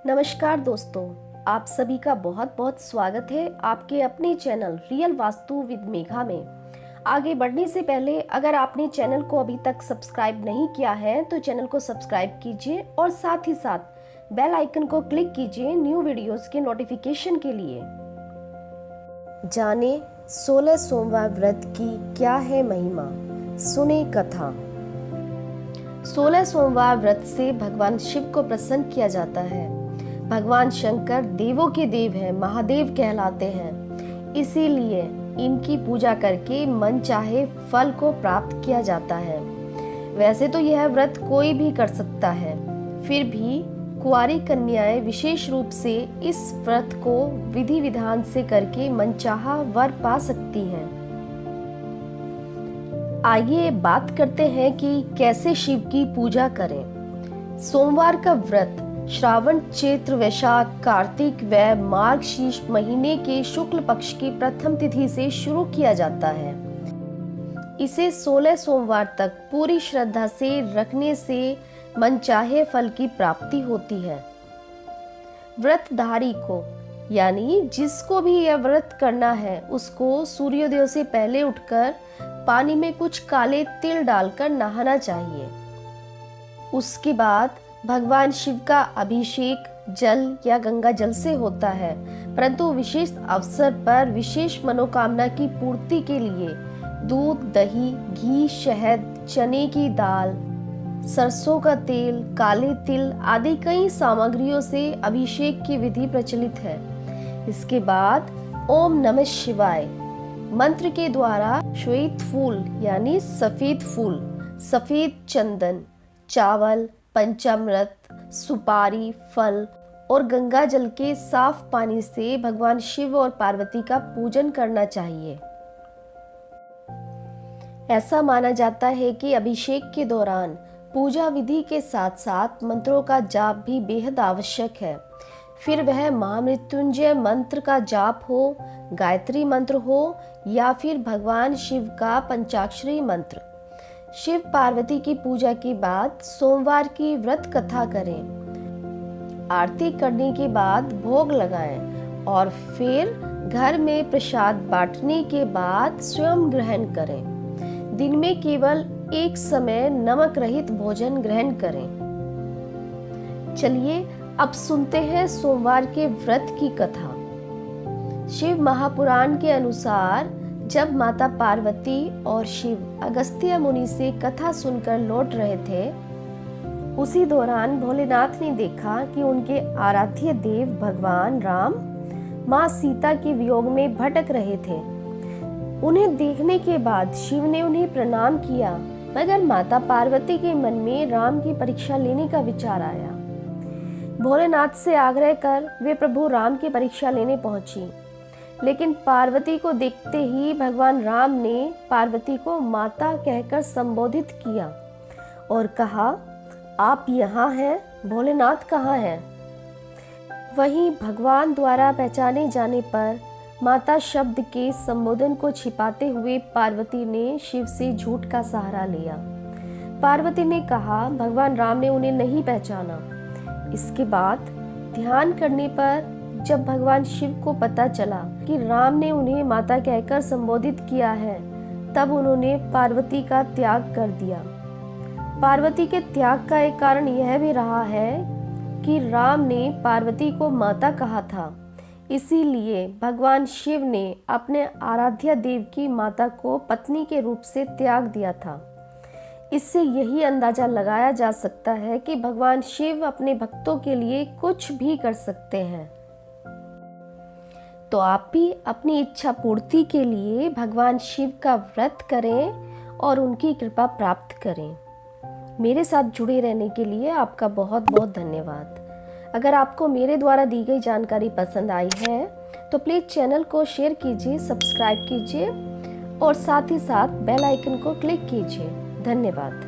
नमस्कार दोस्तों, आप सभी का बहुत बहुत स्वागत है आपके अपने channel real vastu with Megha में। आगे बढ़ने से पहले अगर आपने चैनल को अभी तक सब्सक्राइब नहीं किया है तो चैनल को सब्सक्राइब कीजिए और साथ ही साथ बेल आइकन को क्लिक कीजिए न्यू वीडियोस के नोटिफिकेशन के लिए। जाने 16 सोमवार व्रत की क्या है महिमा, सुने कथा। 16 सोमवार व्रत से भगवान शिव को प्रसन्न किया जाता है। भगवान शंकर देवों के देव हैं, महादेव कहलाते हैं, इसीलिए इनकी पूजा करके मन चाहे फल को प्राप्त किया जाता है। वैसे तो यह व्रत कोई भी कर सकता है, फिर भी कुंवारी कन्याएं विशेष रूप से इस व्रत को विधि विधान से करके मनचाहा वर पा सकती हैं। आइए बात करते हैं कि कैसे शिव की पूजा करें। सोमवार का व्रत श्रावण, चैत्र, वैशाख, कार्तिक व मार्गशीर्ष महीने के शुक्ल पक्ष की प्रथम तिथि से शुरू किया जाता है। इसे 16 सोमवार तक पूरी श्रद्धा से रखने से मनचाहे फल की प्राप्ति होती है। व्रतधारी को यानी जिसको भी यह व्रत करना है उसको सूर्योदय से पहले उठकर पानी में कुछ काले तिल डालकर नहाना चाहिए। उसके बाद भगवान शिव का अभिषेक जल या गंगा जल से होता है, परंतु विशेष अवसर पर विशेष मनोकामना की पूर्ति के लिए दूध, दही, घी, शहद, चने की दाल, सरसों का तेल, काले तिल आदि कई सामग्रियों से अभिषेक की विधि प्रचलित है। इसके बाद ओम नमः शिवाय मंत्र के द्वारा श्वेत फूल यानी सफेद फूल, सफेद चंदन, चावल, पंचामृत, सुपारी, फल और गंगा जल के साफ पानी से भगवान शिव और पार्वती का पूजन करना चाहिए। ऐसा माना जाता है कि अभिषेक के दौरान पूजा विधि के साथ साथ मंत्रों का जाप भी बेहद आवश्यक है। फिर वह महामृत्युंजय मंत्र का जाप हो, गायत्री मंत्र हो या फिर भगवान शिव का पंचाक्षरी मंत्र। शिव पार्वती की पूजा के बाद सोमवार की व्रत कथा करें। आरती करने के बाद भोग लगाएं और फिर घर में प्रसाद बांटने के बाद स्वयं ग्रहण करें। दिन में केवल एक समय नमक रहित भोजन ग्रहण करें। चलिए अब सुनते हैं सोमवार के व्रत की कथा। शिव महापुराण के अनुसार जब माता पार्वती और शिव अगस्त्य मुनि से कथा सुनकर लौट रहे थे, उसी दौरान भोलेनाथ ने देखा कि उनके आराध्य देव भगवान राम माँ सीता के वियोग में भटक रहे थे। उन्हें देखने के बाद शिव ने उन्हें प्रणाम किया, मगर माता पार्वती के मन में राम की परीक्षा लेने का विचार आया। भोलेनाथ से आग्रह कर वे प्रभु राम की परीक्षा लेने पहुंची, लेकिन पार्वती को देखते ही भगवान राम ने पार्वती को माता कहकर संबोधित किया और कहा, आप यहाँ हैं, भोलेनाथ कहाँ हैं? वहीं भगवान द्वारा पहचाने जाने पर माता शब्द के संबोधन को छिपाते हुए पार्वती ने शिव से झूठ का सहारा लिया। पार्वती ने कहा भगवान राम ने उन्हें नहीं पहचाना। इसके बाद ध्यान करने पर जब भगवान शिव को पता चला कि राम ने उन्हें माता कहकर संबोधित किया है, तब उन्होंने पार्वती का त्याग कर दिया। पार्वती के त्याग का एक कारण यह भी रहा है कि राम ने पार्वती को माता कहा था, इसीलिए भगवान शिव ने अपने आराध्य देव की माता को पत्नी के रूप से त्याग दिया था। इससे यही अंदाजा लगाया जा सकता है कि भगवान शिव अपने भक्तों के लिए कुछ भी कर सकते हैं। तो आप भी अपनी इच्छा पूर्ति के लिए भगवान शिव का व्रत करें और उनकी कृपा प्राप्त करें। मेरे साथ जुड़े रहने के लिए आपका बहुत बहुत धन्यवाद। अगर आपको मेरे द्वारा दी गई जानकारी पसंद आई है तो प्लीज़ चैनल को शेयर कीजिए, सब्सक्राइब कीजिए और साथ ही साथ बेल आइकन को क्लिक कीजिए। धन्यवाद।